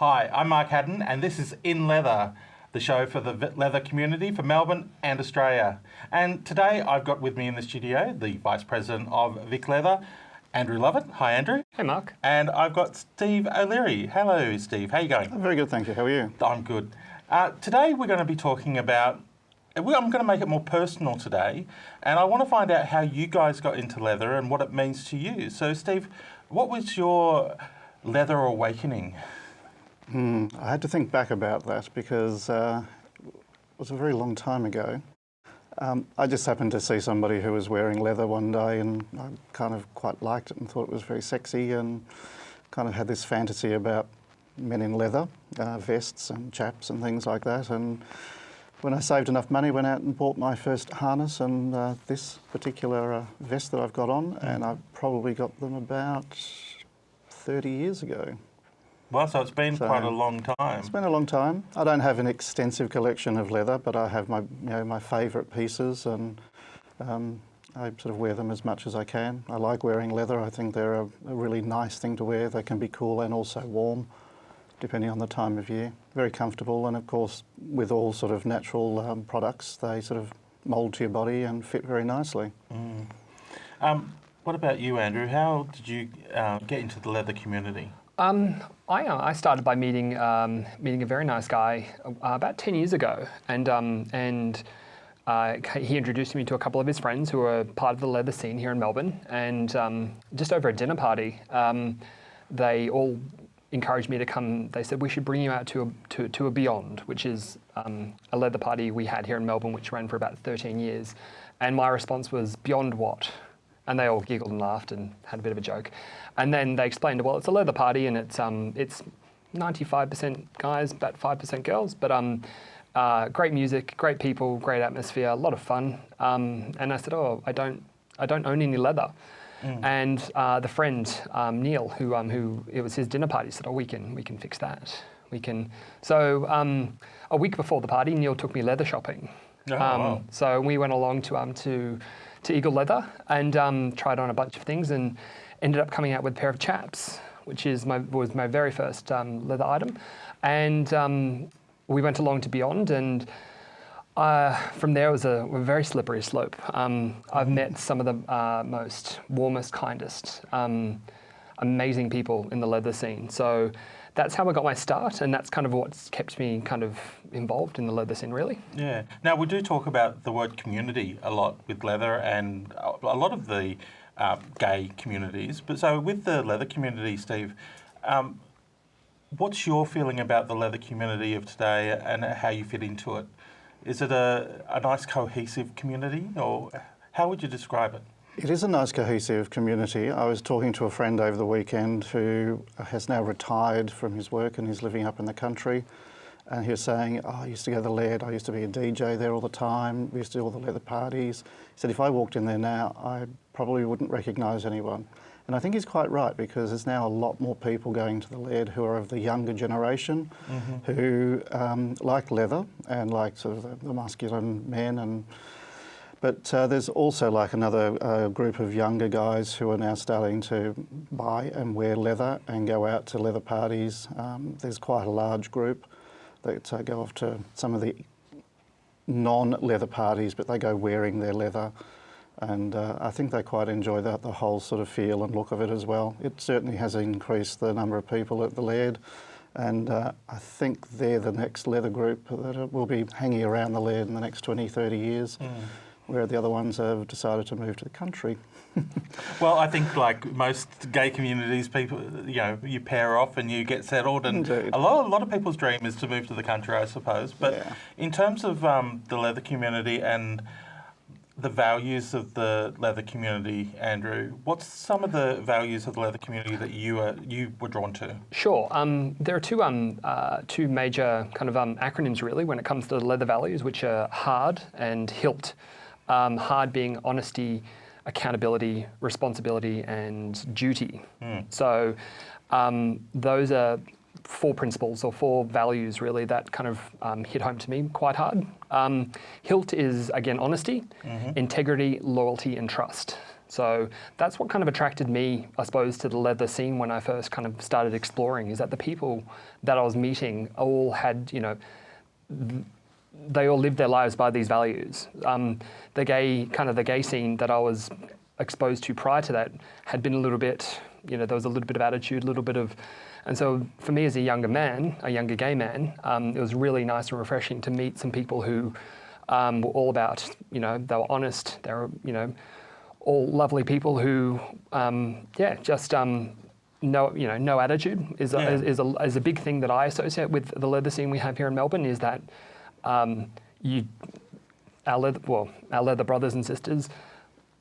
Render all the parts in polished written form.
Hi, I'm Mark Hadden, and this is In Leather, the show for the leather community for Melbourne and Australia. And today I've got with me in the studio the Vice President of Vic Leather, Andrew Lovett. Hi, Andrew. Hey, Mark. And I've got Steve O'Leary. Hello, Steve. How are you going? I'm very good, thank you. How are you? I'm good. Today we're going to be talking about, I'm going to make it more personal today, and I want to find out how you guys got into leather and what it means to you. So, Steve, what was your leather awakening? I had to think back about that because it was a very long time ago. I just happened to see somebody who was wearing leather one day, and I kind of quite liked it and thought it was very sexy, and kind of had this fantasy about men in leather, vests and chaps and things like that. And when I saved enough money, went out and bought my first harness and this particular vest that I've got on, and I probably got them about 30 years ago. Well, so it's been quite a long time. It's been a long time. I don't have an extensive collection of leather, but I have my, my favourite pieces, and I sort of wear them as much as I can. I like wearing leather. I think they're a really nice thing to wear. They can be cool and also warm, depending on the time of year. Very comfortable, and of course, with all sort of natural products, they sort of mould to your body and fit very nicely. What about you, Andrew? How did you get into the leather community? I started by meeting a very nice guy about 10 years ago, and he introduced me to a couple of his friends who were part of the leather scene here in Melbourne. And just over a dinner party, they all encouraged me to come. They said we should bring you out to a Beyond, which is a leather party we had here in Melbourne, which ran for about 13 years. And my response was, "Beyond what?" And they all giggled and laughed and had a bit of a joke. And then they explained, well, it's a leather party, and it's 95% guys, about 5% girls, but great music, great people, great atmosphere, a lot of fun. And I said, oh, I don't own any leather. And the friend Neil, who it was his dinner party, said, oh, we can fix that. We can. So a week before the party, Neil took me leather shopping. Oh, wow. So we went along to Eagle Leather and tried on a bunch of things, and ended up coming out with a pair of chaps, which was my very first leather item. And we went along to Beyond, and from there it was a very slippery slope. I've met some of the most warmest, kindest, amazing people in the leather scene. So that's how I got my start, and that's kind of what's kept me kind of involved in the leather scene, really. Yeah. Now, we do talk about the word community a lot with leather, and a lot of the gay communities. But so with the leather community, Steve, what's your feeling about the leather community of today and how you fit into it? Is it a nice cohesive community, or how would you describe it? It is a nice cohesive community. I was talking to a friend over the weekend who has now retired from his work and he's living up in the country. And he was saying, oh, I used to go to the Laird, I used to be a DJ there all the time, we used to do all the leather parties. He said, if I walked in there now, I probably wouldn't recognise anyone. And I think he's quite right, because there's now a lot more people going to the Laird who are of the younger generation, who like leather and like sort of the masculine men. But there's also like another group of younger guys who are now starting to buy and wear leather and go out to leather parties. There's quite a large group that go off to some of the non-leather parties, but they go wearing their leather. And I think they quite enjoy the whole sort of feel and look of it as well. It certainly has increased the number of people at the Laird, and I think they're the next leather group that will be hanging around the Laird in the next 20, 30 years. Where the other ones have decided to move to the country. Well, I think like most gay communities, people, you pair off and you get settled, and a lot of people's dream is to move to the country, I suppose. But in terms of the leather community and the values of the leather community, Andrew, what's some of the values of the leather community that you were drawn to? Sure. There are two major kind of acronyms really when it comes to the leather values, which are HARD and HILT. HARD being honesty, accountability, responsibility, and duty. So those are four principles or four values really that kind of hit home to me quite hard. HILT is, again, honesty, integrity, loyalty, and trust. So that's what kind of attracted me, I suppose, to the leather scene when I first kind of started exploring, is that the people that I was meeting all had, you know, they all lived their lives by these values. The gay scene that I was exposed to prior to that had been a little bit, you know, there was a little bit of attitude, a little bit of, and so for me as a younger gay man, it was really nice and refreshing to meet some people who were all about, you know, they were honest, they were, you know, all lovely people who, no attitude is a big thing that I associate with the leather scene we have here in Melbourne, is that our leather brothers and sisters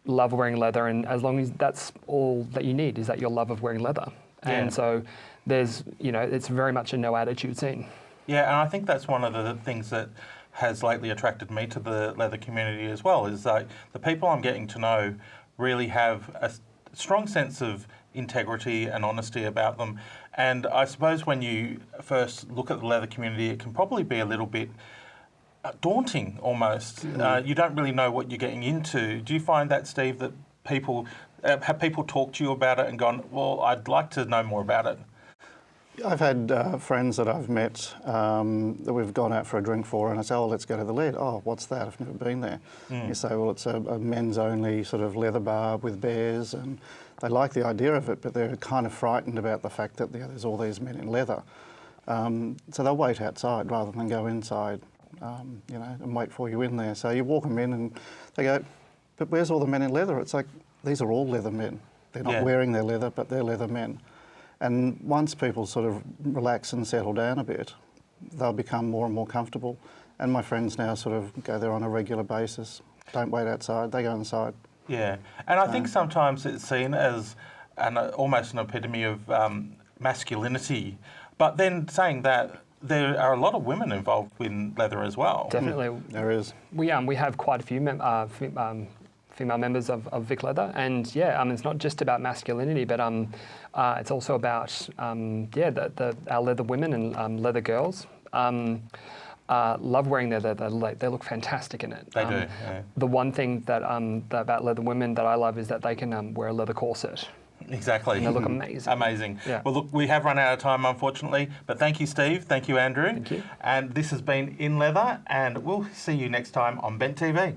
love wearing leather, and as long as that's all that you need is that your love of wearing leather. And so there's, you know, it's very much a no attitude scene. Yeah, and I think that's one of the things that has lately attracted me to the leather community as well, is that the people I'm getting to know really have a strong sense of integrity and honesty about them. And I suppose when you first look at the leather community, it can probably be a little bit daunting almost. You don't really know what you're getting into. Do you find that, Steve, that people have people talk to you about it and gone, well, I'd like to know more about it? I've had friends that I've met that we've gone out for a drink for, and I say, oh, let's go to the Lead. Oh, what's that? I've never been there. You say, well, it's a men's only sort of leather bar with bears, and they like the idea of it, but they're kind of frightened about the fact that there's all these men in leather. So they'll wait outside rather than go inside, you know, and wait for you in there. So you walk them in and they go, but where's all the men in leather? It's like, these are all leather men. They're not wearing their leather, but they're leather men. And once people sort of relax and settle down a bit, they'll become more and more comfortable. And my friends now sort of go there on a regular basis. Don't wait outside, they go inside. Yeah, and I think sometimes it's seen as almost an epitome of masculinity. But then saying that, there are a lot of women involved in leather as well. Definitely. There is. We have quite a few female members of Vic Leather, and it's not just about masculinity, but it's also about our leather women and leather girls love wearing their leather. They look fantastic in it. They do. Yeah. The one thing that about leather women that I love is that they can wear a leather corset. Exactly. And they look amazing. Amazing. Yeah. Well, look, we have run out of time, unfortunately, but thank you, Steve. Thank you, Andrew. Thank you. And this has been In Leather, and we'll see you next time on Bent TV.